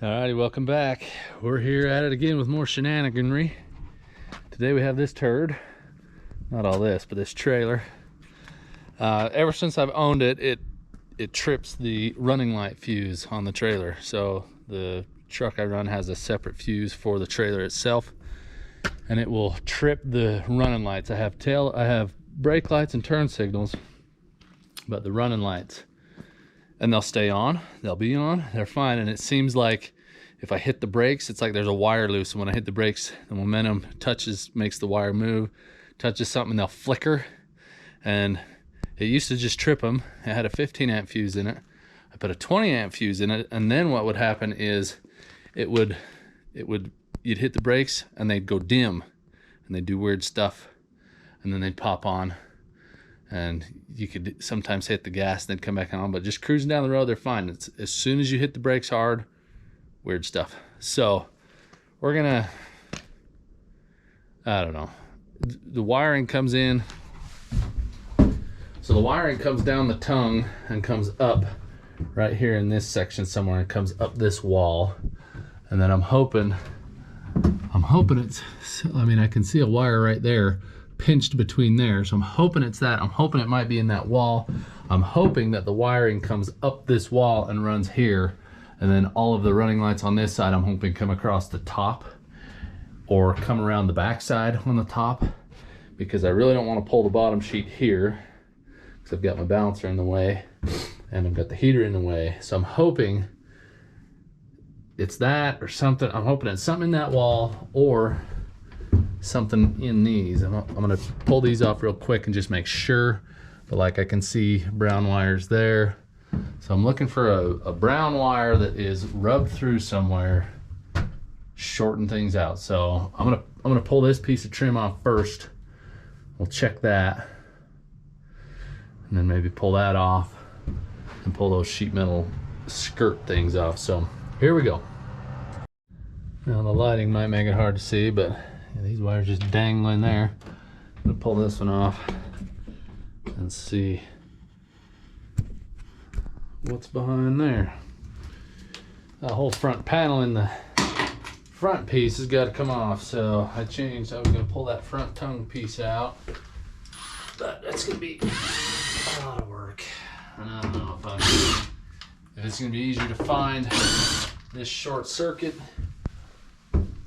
Alrighty, welcome back. We're here at it again with more shenaniganry. Today we have this turd. Not all this, but this trailer. Ever since I've owned it, it trips the running light fuse on the trailer. So the truck I run has a separate fuse for the trailer itself, and it will trip the running lights. I have brake lights and turn signals, but the running lights, and they'll stay on, they'll be on, they're fine. And it seems like if I hit the brakes, it's like there's a wire loose, and when I hit the brakes, the momentum makes the wire move, touches something, they'll flicker. And it used to just trip them. It had a 15 amp fuse in it. I put a 20 amp fuse in it, and then what would happen is you'd hit the brakes and they'd go dim and they'd do weird stuff, and then they'd pop on, and you could sometimes hit the gas and they'd come back on. But just cruising down the road, they're fine. It's as soon as you hit the brakes hard, weird stuff. So we're gonna, I don't know, the wiring comes in. So the wiring comes down the tongue and comes up right here in this section somewhere, and comes up this wall. And then I'm hoping it's, I mean, I can see a wire right there pinched between there. So I'm hoping it's that. I'm hoping it might be in that wall. I'm hoping that the wiring comes up this wall and runs here. And then all of the running lights on this side, I'm hoping come across the top or come around the back side on the top, because I really don't want to pull the bottom sheet here, because I've got my balancer in the way and I've got the heater in the way. So I'm hoping it's that or something. I'm hoping it's something in that wall or something in these. I'm gonna pull these off real quick and just make sure. But like, I can see brown wires there. So I'm looking for a brown wire that is rubbed through somewhere, shorten things out. So I'm gonna pull this piece of trim off first. We'll check that, and then maybe pull that off and pull those sheet metal skirt things off. So here we go. Now the lighting might make it hard to see, but yeah, these wires just dangling there. I'm gonna pull this one off and see what's behind there. That whole front panel in the front piece has got to come off. So I was gonna pull that front tongue piece out, but that's gonna be a lot of work. And I don't know if it's gonna be easier to find this short circuit,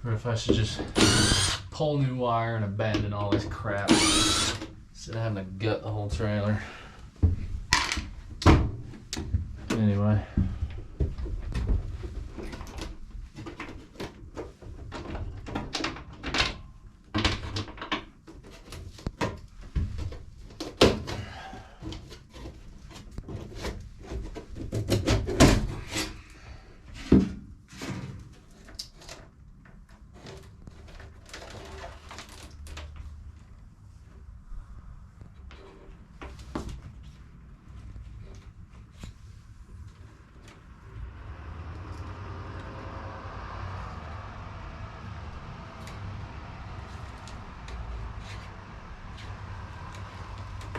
or if I should just pull new wire and abandon all this crap instead of having to gut the whole trailer. Anyway.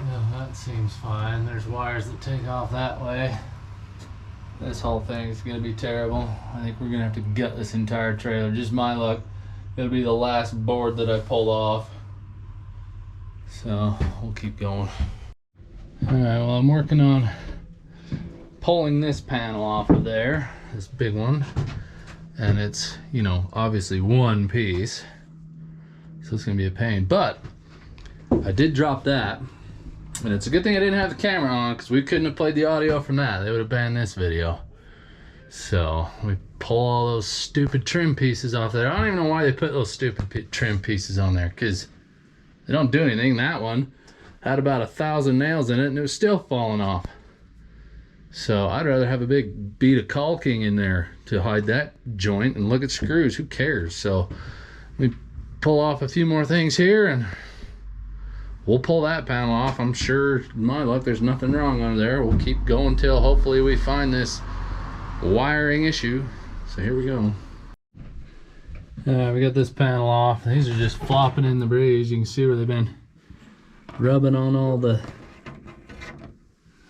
Yeah, that seems fine. There's wires that take off that way. This whole thing is gonna be terrible. I think we're gonna have to gut this entire trailer. Just my luck, it'll be the last board that I pull off. So we'll keep going. All right, well, I'm working on pulling this panel off of there, this big one. And it's, you know, obviously one piece. So it's gonna be a pain, but I did drop that. And it's a good thing I didn't have the camera on, because we couldn't have played the audio from that. They would have banned this video. So we pull all those stupid trim pieces off there. I don't even know why they put those stupid trim pieces on there, because they don't do anything. That one had about 1,000 nails in it and it was still falling off. So I'd rather have a big bead of caulking in there to hide that joint and look at screws. Who cares? So we pull off a few more things here and we'll pull that panel off. I'm sure, my luck, there's nothing wrong under there. We'll keep going till hopefully we find this wiring issue. So here we go. We got this panel off. These are just flopping in the breeze. You can see where they've been rubbing on all the,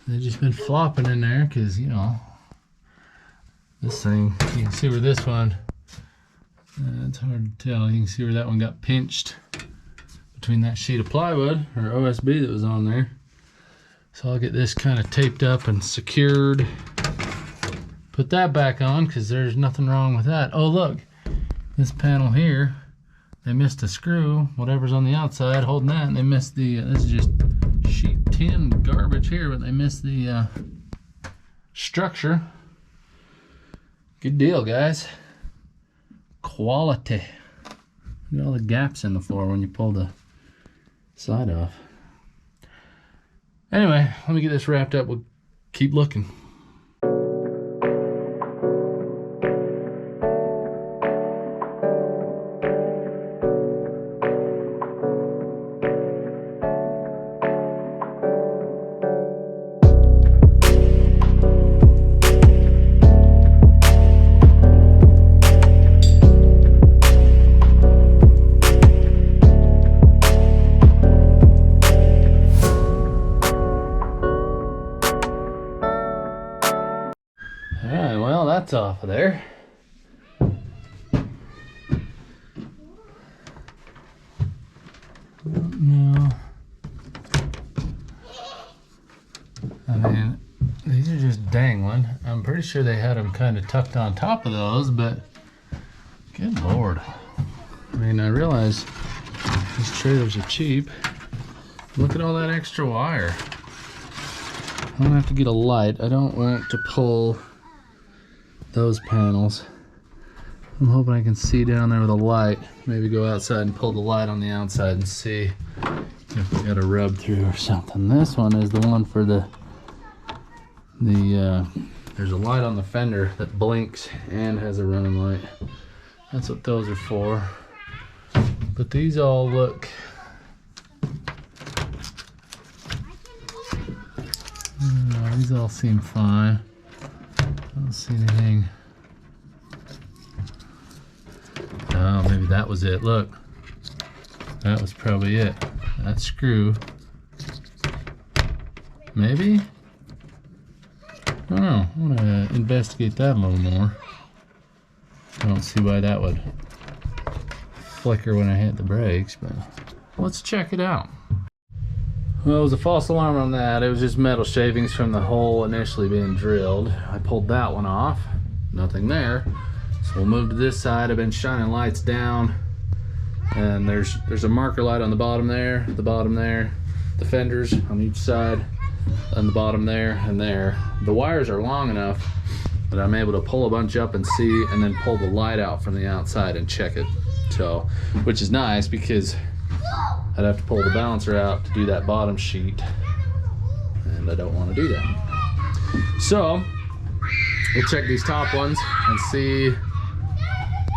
they've just been flopping in there because, you know, This thing, you can see where this one, it's hard to tell. You can see where that one got pinched between that sheet of plywood or OSB that was on there. So I'll get this kind of taped up and secured. Put that back on because there's nothing wrong with that. Oh look, this panel here, they missed a screw, whatever's on the outside holding that, and they missed the, this is just sheet tin garbage here, but they missed the structure. Good deal, guys. Quality. Look at all the gaps in the floor when you pull the side off. Anyway, let me get this wrapped up. We'll keep looking. Alright, well, that's off of there. No. I mean, these are just dangling. I'm pretty sure they had them kind of tucked on top of those, but good Lord. I mean, I realize these trailers are cheap. Look at all that extra wire. I'm gonna have to get a light. I don't want to pull those panels. I'm hoping I can see down there with a light. Maybe go outside and pull the light on the outside and see if we got a rub through or something. This one is the one for the there's a light on the fender that blinks and has a running light. That's what those are for. But these all look, these all seem fine. I don't see anything. Oh, maybe that was it. Look, that was probably it. That screw. Maybe? I don't know. I want to investigate that a little more. I don't see why that would flicker when I hit the brakes, but let's check it out. Well, it was a false alarm on that. It was just metal shavings from the hole initially being drilled. I pulled that one off. Nothing there. So we'll move to this side. I've been shining lights down, and there's a marker light on the bottom there, the fenders on each side, and the bottom there and there. The wires are long enough that I'm able to pull a bunch up and see, and then pull the light out from the outside and check it. So, which is nice because I'd have to pull the balancer out to do that bottom sheet, and I don't want to do that. So we'll check these top ones and see.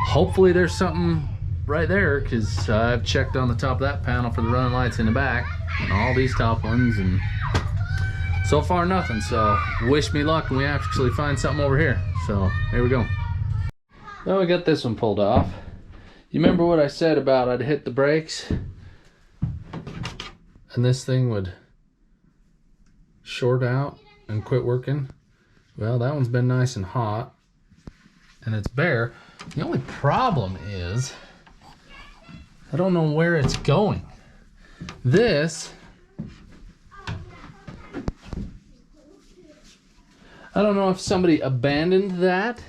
Hopefully there's something right there, because I've checked on the top of that panel for the running lights in the back and all these top ones, and so far nothing. So wish me luck and we actually find something over here. So here we go. Well, we got this one pulled off. You remember what I said about I'd hit the brakes and this thing would short out and quit working? Well, that one's been nice and hot and it's bare. The only problem is I don't know where it's going. This, I don't know if somebody abandoned that,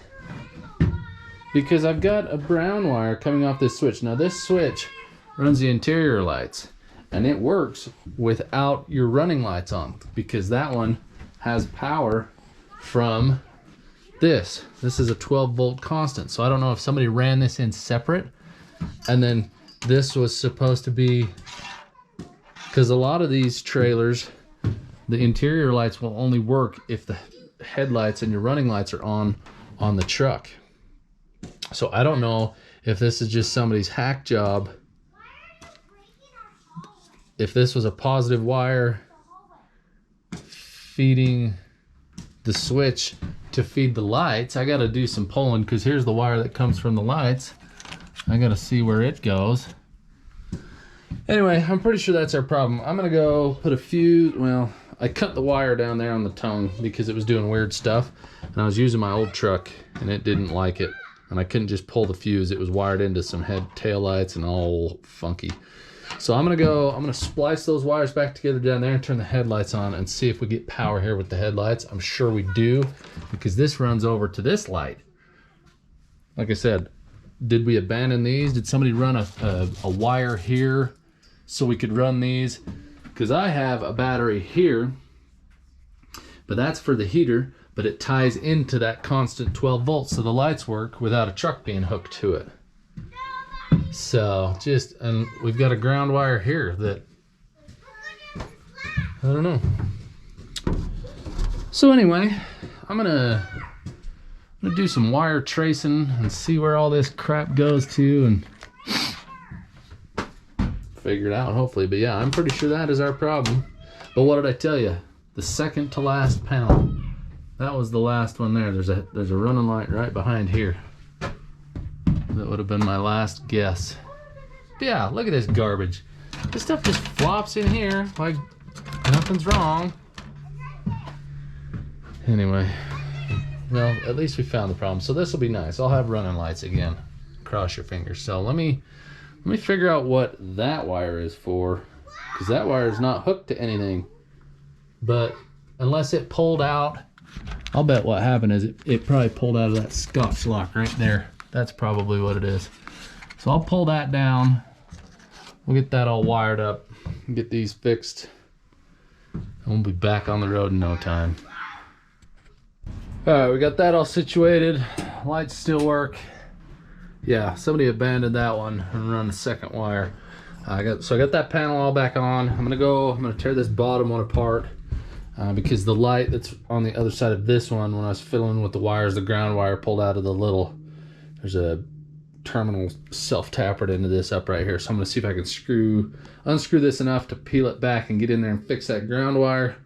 because I've got a brown wire coming off this switch. Now this switch runs the interior lights and it works without your running lights on, because that one has power from this. This is a 12-volt constant. So I don't know if somebody ran this in separate, and then this was supposed to be, because a lot of these trailers, the interior lights will only work if the headlights and your running lights are on the truck. So I don't know if this is just somebody's hack job. If this was a positive wire feeding the switch to feed the lights, I gotta do some pulling, because here's the wire that comes from the lights. I gotta see where it goes. Anyway, I'm pretty sure that's our problem. I'm gonna go put a fuse, well, I cut the wire down there on the tongue because it was doing weird stuff, and I was using my old truck and it didn't like it, and I couldn't just pull the fuse. It was wired into some tail lights and all funky. So I'm gonna splice those wires back together down there and turn the headlights on and see if we get power here with the headlights. I'm sure we do, because this runs over to this light. Like I said, did we abandon these? Did somebody run a wire here so we could run these? Because I have a battery here, but that's for the heater, but it ties into that constant 12 volts, so the lights work without a truck being hooked to it. So and we've got a ground wire here that, I don't know. So anyway, I'm gonna do some wire tracing and see where all this crap goes to and figure it out, hopefully. But yeah, I'm pretty sure that is our problem. But what did I tell you? The second to last panel, that was the last one there. There's a running light right behind here. That would have been my last guess. But yeah, look at this garbage. This stuff just flops in here like nothing's wrong. Anyway, well, at least we found the problem. So this will be nice. I'll have running lights again. Cross your fingers. So let me figure out what that wire is for, because that wire is not hooked to anything. But unless it pulled out, I'll bet what happened is it probably pulled out of that Scotch lock right there. That's probably what it is. So I'll pull that down. We'll get that all wired up and get these fixed. And we'll be back on the road in no time. All right, we got that all situated. Lights still work. Yeah, somebody abandoned that one and run the second wire. I got that panel all back on. I'm gonna tear this bottom one apart because the light that's on the other side of this one, when I was fiddling with the wires, the ground wire pulled out of there's a terminal self-tapered into this up right here. So I'm gonna see if I can unscrew this enough to peel it back and get in there and fix that ground wire.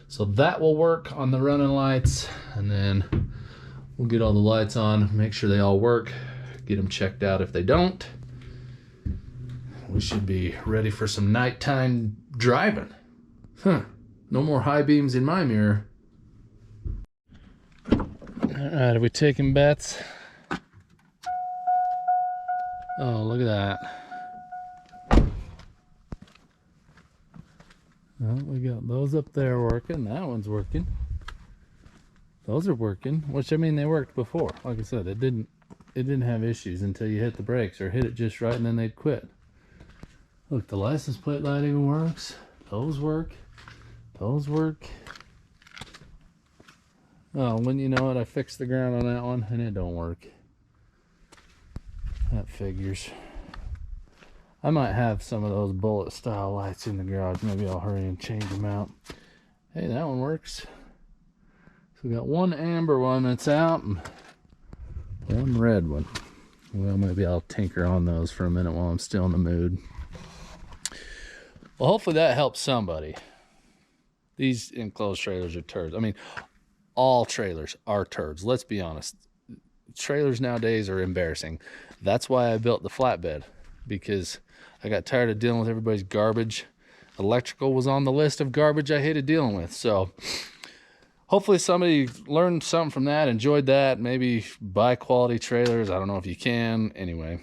So that will work on the running lights, and then we'll get all the lights on, make sure they all work, get them checked out. If they don't, we should be ready for some nighttime driving. No more high beams in my mirror. All right, are we taking bets? Oh, look at that. Well, we got those up there working. That one's working. Those are working, which, I mean, they worked before. Like I said, it didn't have issues until you hit the brakes or hit it just right and then they'd quit. Look, the license plate light even works. Those work. Those work. Oh, when you know it, I fixed the ground on that one and it don't work. That figures. I might have some of those bullet style lights in the garage. Maybe I'll hurry and change them out. Hey, that one works. So we got one amber one that's out and one red one. Well, maybe I'll tinker on those for a minute while I'm still in the mood. Well, hopefully that helps somebody. These enclosed trailers are turds. I mean, all trailers are turds. Let's be honest. Trailers nowadays are embarrassing. That's why I built the flatbed, because I got tired of dealing with everybody's garbage. Electrical was on the list of garbage I hated dealing with. So hopefully somebody learned something from that, enjoyed that, maybe buy quality trailers. I don't know if you can. Anyway,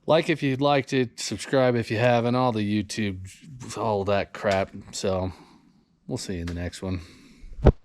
like if you liked it, subscribe if you haven't, all the YouTube, all that crap. So we'll see you in the next one.